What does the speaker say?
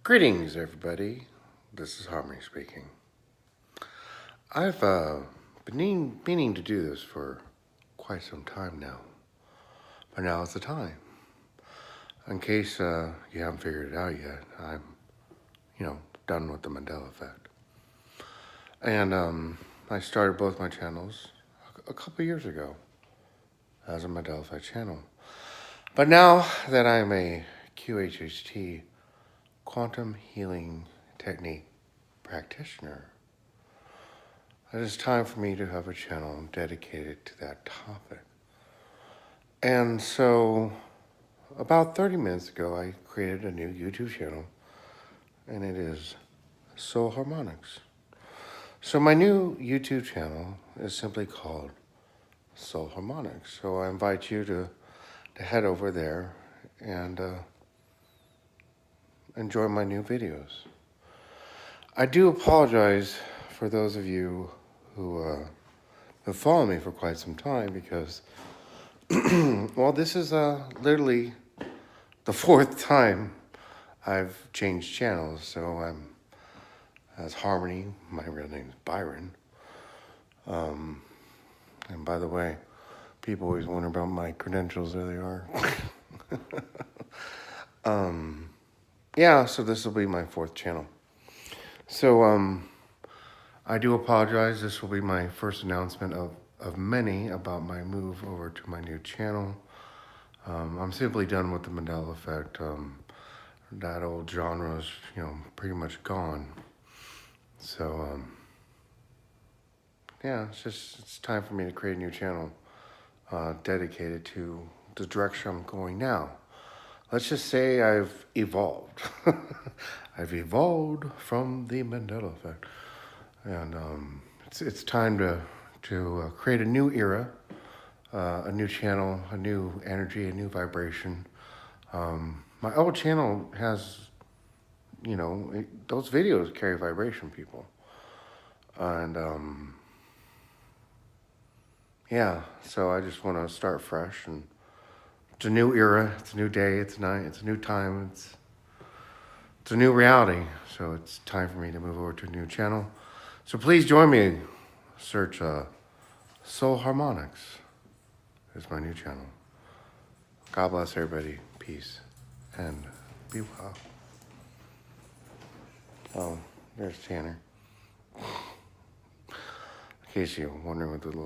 Greetings, everybody. This is Harmonics speaking. I've been meaning to do this for quite some time now, but now is the time. In case you haven't figured it out yet, I'm, done with the Mandela effect. And I started both my channels a couple years ago as a Mandela effect channel. But now that I'm a QHHT, quantum healing technique practitioner, it is time for me to have a channel dedicated to that topic. And so about 30 minutes ago, I created a new YouTube channel, and it is Soul Harmonics. So my new YouTube channel is simply called Soul Harmonics. So I invite you to head over there and enjoy my new videos. I do apologize for those of you who have followed me for quite some time because, well, this is literally the fourth time I've changed channels. So I'm as Harmony, my real name is Byron. And by the way, people always wonder about my credentials. There they are. Yeah, so this will be my fourth channel. So I do apologize. This will be my first announcement of many about my move over to my new channel. I'm simply done with the Mandela effect. That old genre is, pretty much gone. So, yeah, it's time for me to create a new channel dedicated to the direction I'm going now. Let's just say I've evolved. I've evolved from the Mandela effect. And it's time to create a new era, a new channel, a new energy, a new vibration. My old channel has, those videos carry vibration, people. And yeah, so I just want to start fresh. And it's a new era, it's a new day, it's night, it's a new time, it's a new reality. So it's time for me to move over to a new channel. So please join me. Search Soul Harmonics is my new channel. God bless everybody. Peace and be well. Oh, there's Tanner. In case you're wondering what the little